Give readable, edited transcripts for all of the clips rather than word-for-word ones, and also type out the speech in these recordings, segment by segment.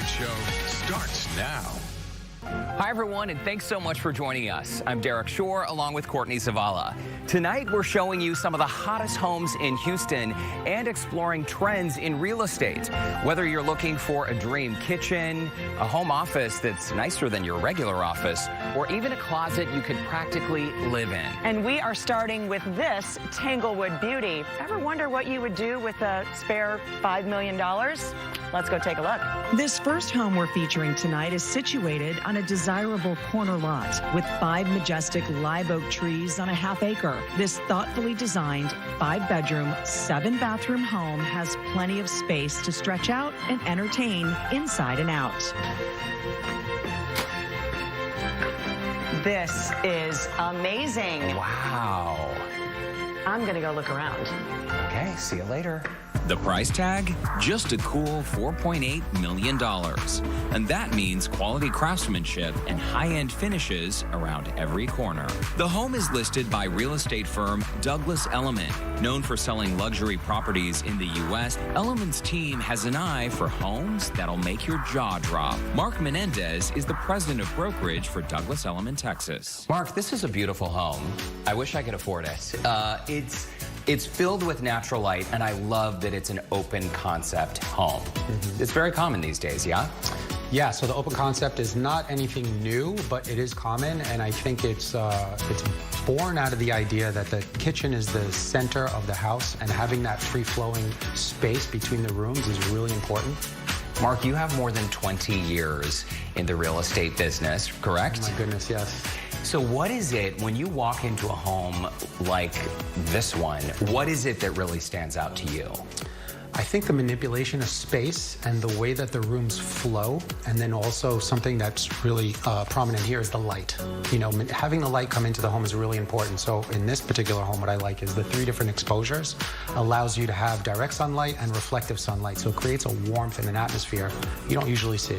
Outtakes show starts now. Hi, everyone, and thanks so much for joining us. I'm Derek Shore, along with Courtney Zavala. Tonight, we're showing you some of the hottest homes in Houston and exploring trends in real estate. Whether you're looking for a dream kitchen, a home office that's nicer than your regular office, or even a closet you could practically live in. And we are starting with this Tanglewood beauty. Ever wonder what you would do with a spare $5 million? Let's go take a look. This first home we're featuring tonight is situated on a desirable corner lot with 5 majestic live oak trees on a half acre. This thoughtfully designed 5-bedroom, 7-bathroom home has plenty of space to stretch out and entertain inside and out. This is amazing. Wow. I'm gonna go look around. Okay, see you later. The price tag? Just a cool $4.8 million. And that means quality craftsmanship and high-end finishes around every corner. The home is listed by real estate firm Douglas Elliman. Known for selling luxury properties in the U.S., Elliman's team has an eye for homes that'll make your jaw drop. Mark Menendez is the president of brokerage for Douglas Elliman, Texas. Mark, this is a beautiful home. I wish I could afford it. It's filled with natural light, and I love that it's an open concept home. It's very common these days, yeah? Yeah, so the open concept is not anything new, but it is common, and I think it's born out of the idea that the kitchen is the center of the house, and having that free-flowing space between the rooms is really important. Mark, you have more than 20 years in the real estate business, correct? Oh my goodness, yes. So what is it, when you walk into a home like this one, what is it that really stands out to you? I think the manipulation of space and the way that the rooms flow, and then also something that's really prominent here is the light. You know, having the light come into the home is really important. So in this particular home, what I like is the 3 different exposures allows you to have direct sunlight and reflective sunlight. So it creates a warmth and an atmosphere you don't usually see.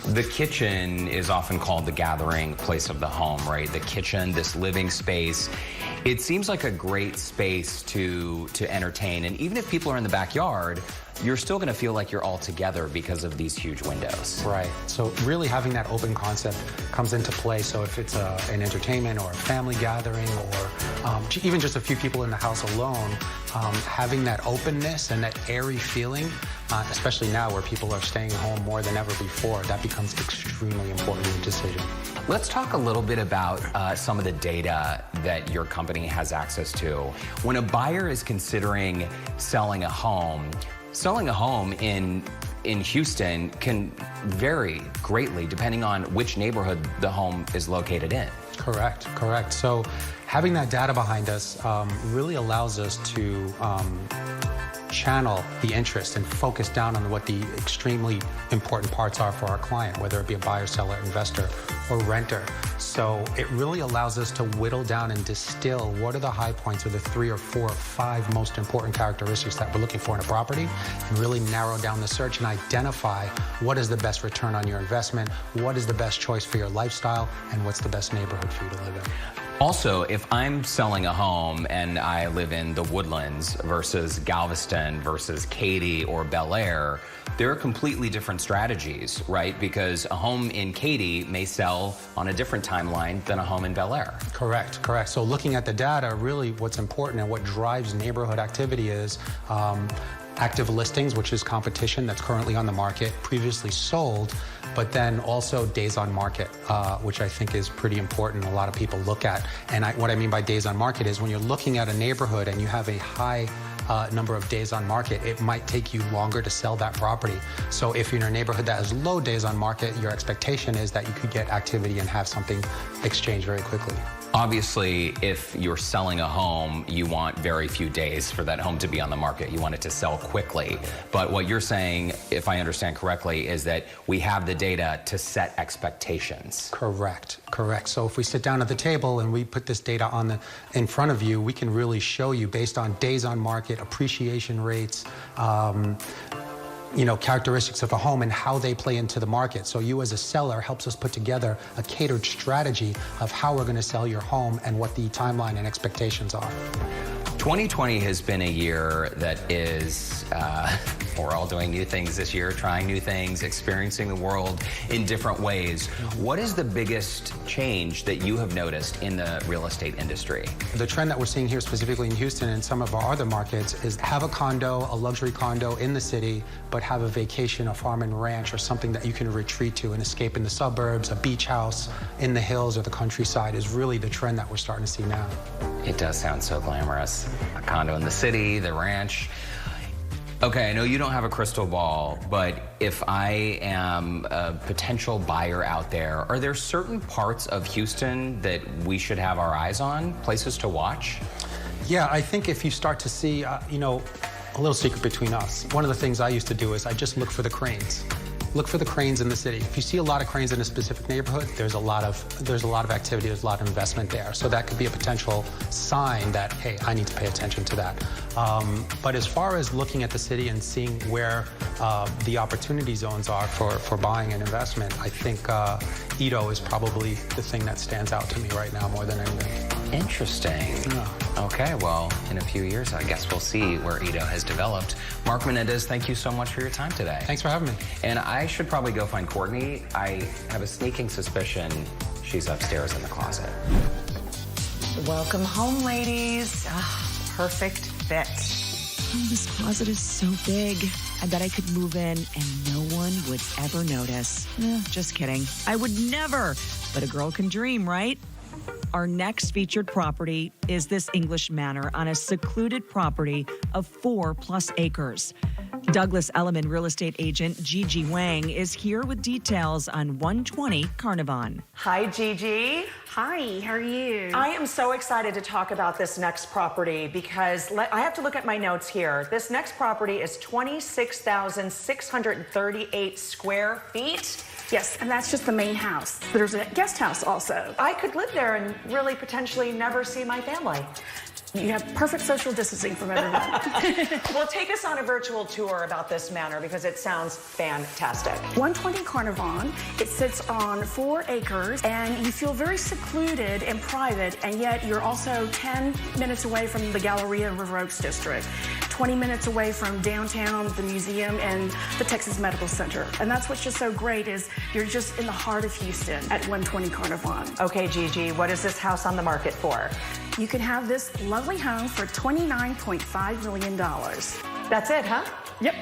The kitchen is often called the gathering place of the home, right? The kitchen, this living space. It seems like a great space to entertain. And even if people are in the backyard, you're still going to feel like you're all together because of these huge windows. Right. So really having that open concept comes into play. So if it's an entertainment or a family gathering or even just a few people in the house alone, having that openness and that airy feeling, especially now where people are staying home more than ever before, that becomes extremely important in the decision. Let's talk a little bit about some of the data that your company has access to. When a buyer is considering selling a home in Houston can vary greatly depending on which neighborhood the home is located in. Correct, correct. So having that data behind us really allows us to channel the interest and focus down on what the extremely important parts are for our client, whether it be a buyer, seller, investor, or renter. So it really allows us to whittle down and distill what are the high points or the 3 or 4 or 5 most important characteristics that we're looking for in a property, and really narrow down the search and identify what is the best return on your investment, what is the best choice for your lifestyle, and what's the best neighborhood for you to live in. Also, if I'm selling a home and I live in the Woodlands versus Galveston versus Katy or Bel Air, there are completely different strategies, right? Because a home in Katy may sell on a different timeline than a home in Bel Air. Correct, correct. So looking at the data, really what's important and what drives neighborhood activity is active listings, which is competition that's currently on the market, previously sold, but then also days on market, which I think is pretty important. A lot of people look at. And what I mean by days on market is when you're looking at a neighborhood and you have a high number of days on market, it might take you longer to sell that property. So if you're in a neighborhood that has low days on market, your expectation is that you could get activity and have something exchanged very quickly. Obviously, if you're selling a home, you want very few days for that home to be on the market. You want it to sell quickly. But what you're saying, if I understand correctly, is that we have the data to set expectations. Correct, correct. So if we sit down at the table and we put this data in front of you, we can really show you based on days on market, appreciation rates, characteristics of a home and how they play into the market. So you as a seller helps us put together a catered strategy of how we're going to sell your home and what the timeline and expectations are. 2020 has been a year that is We're all doing new things this year, trying new things, experiencing the world in different ways. What is the biggest change that you have noticed in the real estate industry? The trend that we're seeing here specifically in Houston and some of our other markets is have a condo, a luxury condo in the city, but have a vacation, a farm and ranch, or something that you can retreat to and escape in the suburbs. A beach house in the hills or the countryside is really the trend that we're starting to see now. It does sound so glamorous. A condo in the city, the ranch. Okay, I know you don't have a crystal ball, but if I am a potential buyer out there, are there certain parts of Houston that we should have our eyes on, places to watch? Yeah, I think if you start to see, you know, a little secret between us. One of the things I used to do is I just look for the cranes. Look for the cranes in the city. If you see a lot of cranes in a specific neighborhood, there's a lot of activity, there's a lot of investment there. So that could be a potential sign that, hey, I need to pay attention to that. But as far as looking at the city and seeing where the opportunity zones are for buying and investment, I think Edo is probably the thing that stands out to me right now more than anything. Interesting. Yeah. Okay, well, in a few years, I guess we'll see where Edo has developed. Mark Menendez, thank you so much for your time today. Thanks for having me. And I should probably go find Courtney. I have a sneaking suspicion she's upstairs in the closet. Welcome home, ladies. Perfect fit. Oh, this closet is so big. I bet I could move in and no one would ever notice. Just kidding. I would never. But a girl can dream, right? Our next featured property is this English manor on a secluded property of 4+ acres. Douglas Elliman real estate agent Gigi Wang is here with details on 120 Carnarvon. Hi, Gigi. Hi, how are you? I am so excited to talk about this next property because I have to look at my notes here. This next property is 26,638 square feet. Yes, and that's just the main house. There's a guest house also. I could live there and really potentially never see my family. You have perfect social distancing from everyone. Well, take us on a virtual tour about this manor because it sounds fantastic. 120 Carnarvon, it sits on 4 acres and you feel very secluded and private, and yet you're also 10 minutes away from the Galleria River Oaks district, 20 minutes away from downtown, the museum, and the Texas Medical Center. And that's what's just so great is you're just in the heart of Houston at 120 Carnarvon. Okay, Gigi, what is this house on the market for? You can have this lovely home for $29.5 million. That's it, huh? Yep.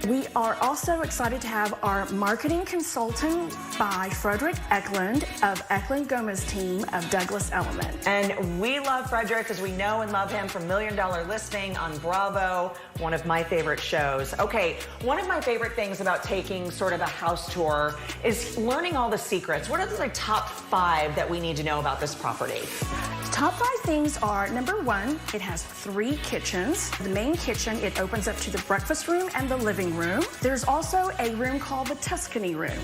We are also excited to have our marketing consultant by Frederick Eklund of Eklund Gomez team of Douglas Elliman. And we love Frederick because we know and love him from $1 Million Listing on Bravo, one of my favorite shows. Okay, one of my favorite things about taking sort of a house tour is learning all the secrets. What are the top 5 that we need to know about this property? Top 5 things are, number 1, it has 3 kitchens. The main kitchen, it opens up to the breakfast room and the living room. There's also a room called the Tuscany room.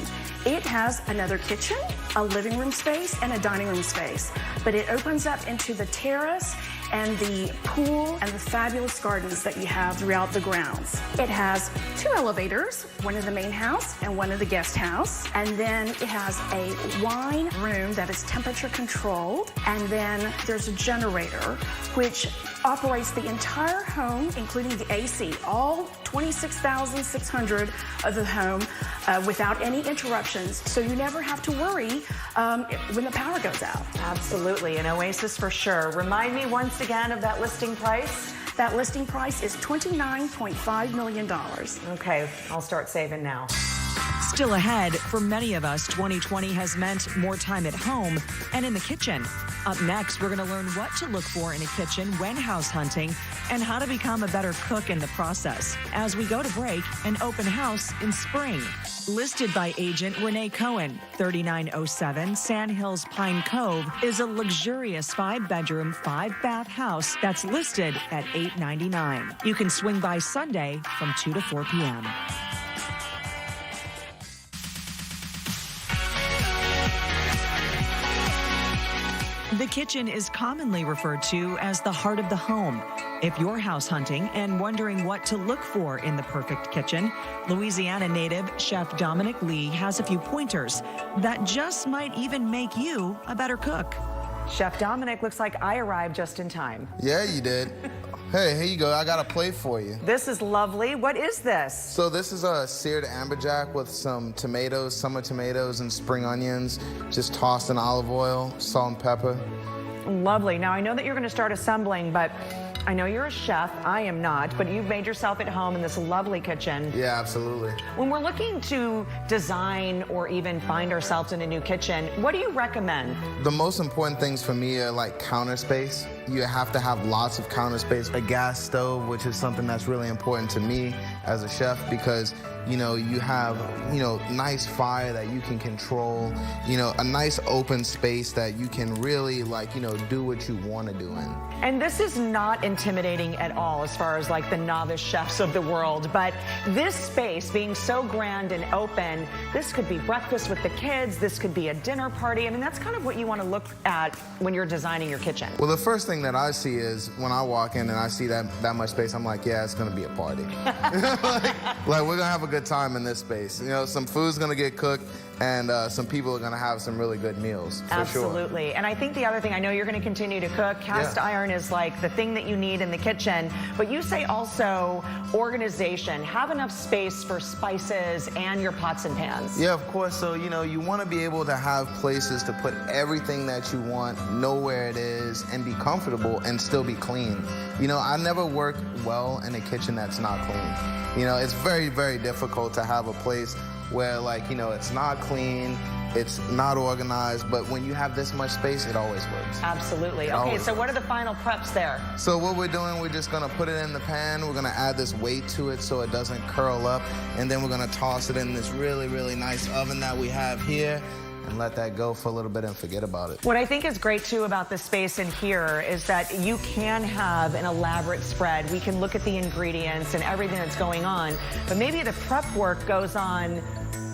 It has another kitchen, a living room space, and a dining room space. But it opens up into the terrace and the pool and the fabulous gardens that you have throughout the grounds. It has 2 elevators, one in the main house and one in the guest house. And then it has a wine room that is temperature controlled. And then there's a generator which operates the entire home, including the AC, all 26,600 of the home without any interruptions. So you never have to worry when the power goes out. Absolutely, an oasis for sure. Remind me once again of that listing price. That listing price is $29.5 million. Okay, I'll start saving now. Still ahead, for many of us, 2020 has meant more time at home and in the kitchen. Up next, we're going to learn what to look for in a kitchen when house hunting and how to become a better cook in the process as we go to break an open house in spring. Listed by agent Renee Cohen, 3907 Sand Hills Pine Cove is a luxurious 5-bedroom, 5-bath house that's listed at $899. You can swing by Sunday from 2 to 4 p.m. The kitchen is commonly referred to as the heart of the home. If you're house hunting and wondering what to look for in the perfect kitchen, Louisiana native Chef Dominic Lee has a few pointers that just might even make you a better cook. Chef Dominic, looks like I arrived just in time. Yeah, you did. Hey, here you go. I got a plate for you. This is lovely. What is this? So this is a seared amberjack with some tomatoes, summer tomatoes, and spring onions, just tossed in olive oil, salt and pepper. Lovely. Now, I know that you're going to start assembling, but I know you're a chef. I am not, but you've made yourself at home in this lovely kitchen. Yeah, absolutely. When we're looking to design or even find ourselves in a new kitchen, what do you recommend? The most important things for me are like counter space. You have to have lots of counter space. A gas stove, which is something that's really important to me as a chef because, you know, you have, nice fire that you can control, a nice open space that you can really do what you want to do in. And this is not intimidating at all as far as like the novice chefs of the world, but this space being so grand and open, this could be breakfast with the kids, this could be a dinner party. I mean, that's kind of what you want to look at when you're designing your kitchen. Well, the first thing that I see is when I walk in and I see that much space, I'm like, yeah, it's going to be a party. like we're going to have a good time in this space. Some food's going to get cooked and some people are going to have some really good meals, for Absolutely. sure. And I think the other thing, I know you're going to continue to cook. Cast iron is like the thing that you need in the kitchen, but you say also organization. Have enough space for spices and your pots and pans. Yeah, of course. So, you want to be able to have places to put everything that you want, know where it is, and be comfortable and still be clean. I never work well in a kitchen that's not clean. It's very, very difficult to have a place where it's not clean, it's not organized, but when you have this much space, it always works. Absolutely. Okay, so what are the final preps there? So what we're doing, we're just gonna put it in the pan, we're gonna add this weight to it so it doesn't curl up, and then we're gonna toss it in this really, really nice oven that we have here, and let that go for a little bit and forget about it. What I think is great too about the space in here is that you can have an elaborate spread. We can look at the ingredients and everything that's going on, but maybe the prep work goes on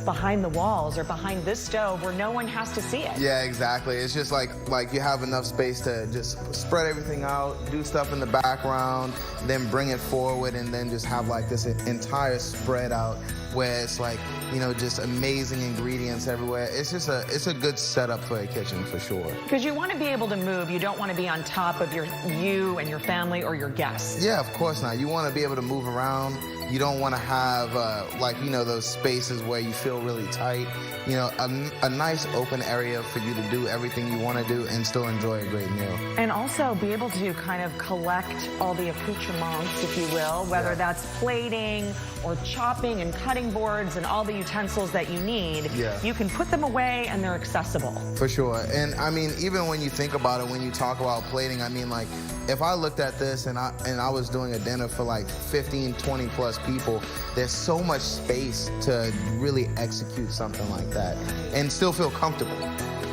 behind the walls or behind this stove where no one has to see it. Yeah, exactly. It's just like you have enough space to just spread everything out, do stuff in the background, then bring it forward, and then just have this entire spread out where it's just amazing ingredients everywhere. It's a good setup for a kitchen for sure. Because you want to be able to move. You don't want to be on top of you and your family or your guests. Yeah, of course not. You want to be able to move around. You don't want to have those spaces where you feel really tight. A nice open area for you to do everything you want to do and still enjoy a great meal. And also be able to kind of collect all the accoutrements, if you will, whether that's plating or chopping and cutting boards and all the utensils that you need. Yeah. You can put them away and they're accessible. For sure. And I mean, even when you think about it, when you talk about plating, I mean, if I looked at this and I was doing a dinner for 15, 20 plus people, there's so much space to really execute something like that and still feel comfortable.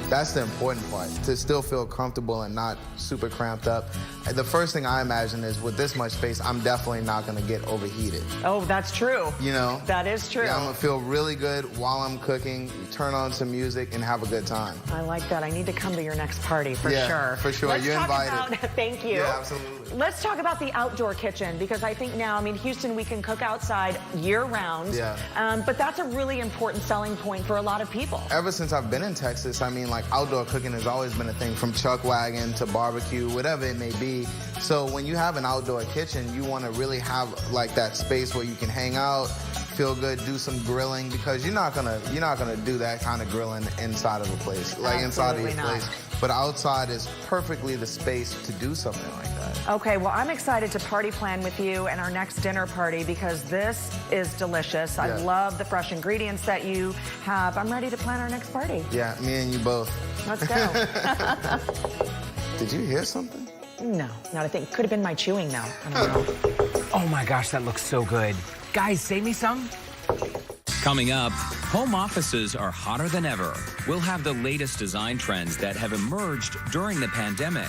That's the important part, to still feel comfortable and not super cramped up. The first thing I imagine is with this much space, I'm definitely not gonna get overheated. Oh, that's true. That is true. Yeah, I'm gonna feel really good while I'm cooking, turn on some music, and have a good time. I like that. I need to come to your next party for sure. Yeah, for sure. You're invited. Thank you. Yeah, absolutely. Let's talk about the outdoor kitchen, because I think now, Houston, we can cook outside year round. Yeah. But that's a really important selling point for a lot of people. Ever since I've been in Texas, outdoor cooking has always been a thing, from chuck wagon to barbecue, whatever it may be. So when you have an outdoor kitchen, you want to really have that space where you can hang out, feel good, do some grilling, because you're not gonna do that kind of grilling inside of a place, inside of your place. But outside is perfectly the space to do something like that. Okay, well, I'm excited to party plan with you and our next dinner party, because this is delicious. Yeah. I love the fresh ingredients that you have. I'm ready to plan our next party. Yeah, me and you both. Let's go. Did you hear something? No, not a thing. Could have been my chewing though. I don't know. Oh my gosh, that looks so good. Guys, save me some. Coming up, home offices are hotter than ever. We'll have the latest design trends that have emerged during the pandemic.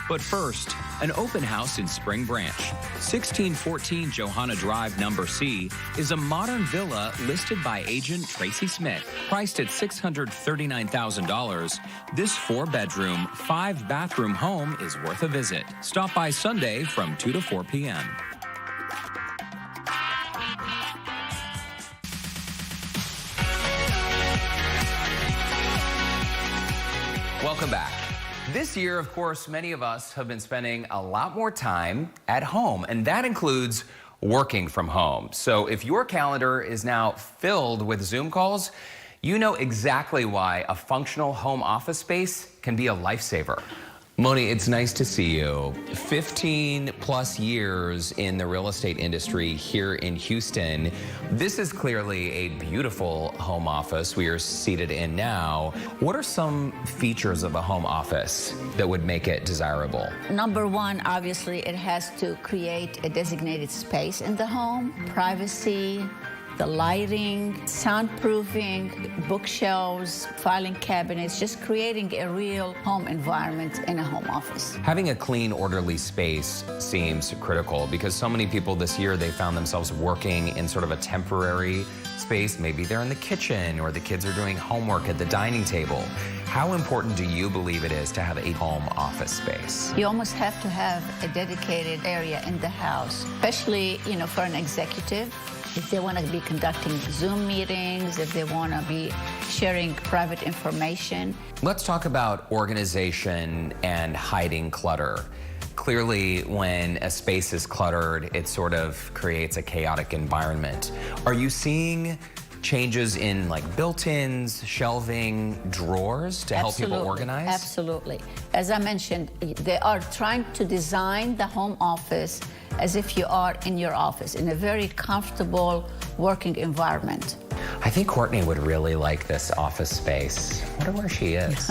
But first, an open house in Spring Branch. 1614 Johanna Drive, number C, is a modern villa listed by agent Tracy Smith. Priced at $639,000, this 4-bedroom, 5-bathroom home is worth a visit. Stop by Sunday from 2 to 4 p.m. Welcome back. This year, of course, many of us have been spending a lot more time at home, and that includes working from home. So if your calendar is now filled with Zoom calls, you know exactly why a functional home office space can be a lifesaver. Moni, it's nice to see you. 15 plus years in the real estate industry here in Houston. This is clearly a beautiful home office we are seated in now. What are some features of a home office that would make it desirable? Number one, obviously, it has to create a designated space in the home, privacy, the lighting, soundproofing, bookshelves, filing cabinets, just creating a real home environment in a home office. Having a clean, orderly space seems critical because so many people this year, they found themselves working in sort of a temporary space. Maybe they're in the kitchen or the kids are doing homework at the dining table. How important do you believe it is to have a home office space? You almost have to have a dedicated area in the house, especially, for an executive. If they want to be conducting Zoom meetings, if they want to be sharing private information. Let's talk about organization and hiding clutter. Clearly, when a space is cluttered, it sort of creates a chaotic environment. Are you seeing changes in like built-ins, shelving, drawers to help people organize? Absolutely. As I mentioned, they are trying to design the home office as if you are in your office, in a very comfortable working environment. I think Courtney would really like this office space. I wonder where she is.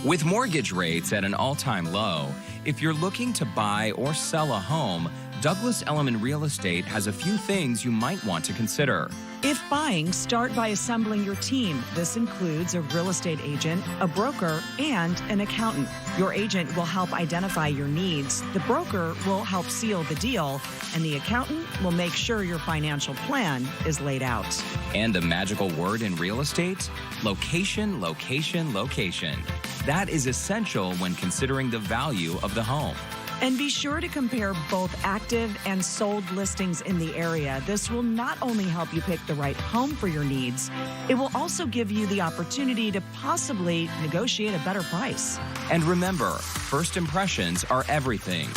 With mortgage rates at an all-time low, if you're looking to buy or sell a home, Douglas Elliman Real Estate has a few things you might want to consider. If buying, start by assembling your team. This includes a real estate agent, a broker, and an accountant. Your agent will help identify your needs. The broker will help seal the deal, and the accountant will make sure your financial plan is laid out. And the magical word in real estate? Location, location, location. That is essential when considering the value of the home. And be sure to compare both active and sold listings in the area. This will not only help you pick the right home for your needs, it will also give you the opportunity to possibly negotiate a better price. And remember, first impressions are everything.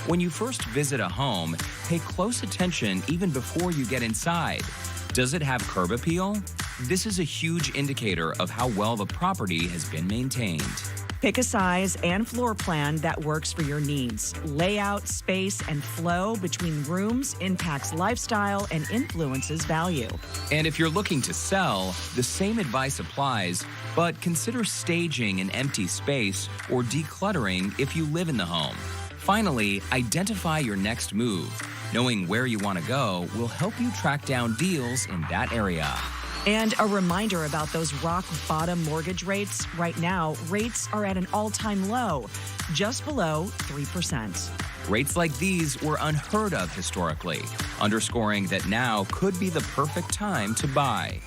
When you first visit a home, pay close attention even before you get inside. Does it have curb appeal? This is a huge indicator of how well the property has been maintained. Pick a size and floor plan that works for your needs. Layout, space, and flow between rooms impacts lifestyle and influences value. And if you're looking to sell, the same advice applies, but consider staging an empty space or decluttering if you live in the home. Finally, identify your next move. Knowing where you want to go will help you track down deals in that area. And a reminder about those rock bottom mortgage rates. Right now, rates are at an all-time low, just below 3%. Rates like these were unheard of historically, underscoring that now could be the perfect time to buy.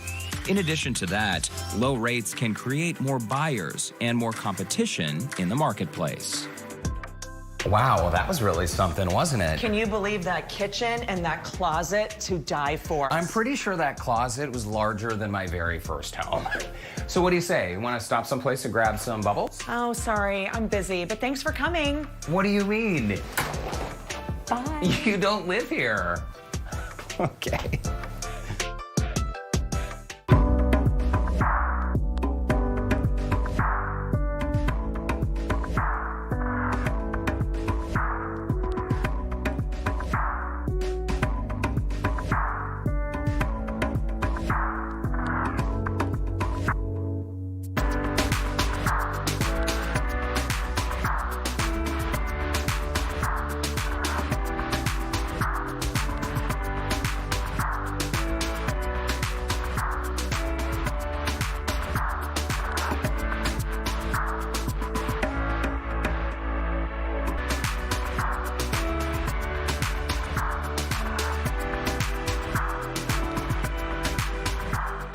In addition to that, low rates can create more buyers and more competition in the marketplace. Wow, well, that was really something, wasn't it? Can you believe that kitchen and that closet to die for? I'm pretty sure that closet was larger than my very first home. So what do you say? You want to stop someplace to grab some bubbles? Oh, sorry, I'm busy, but thanks for coming. What do you mean? Bye. You don't live here. Okay.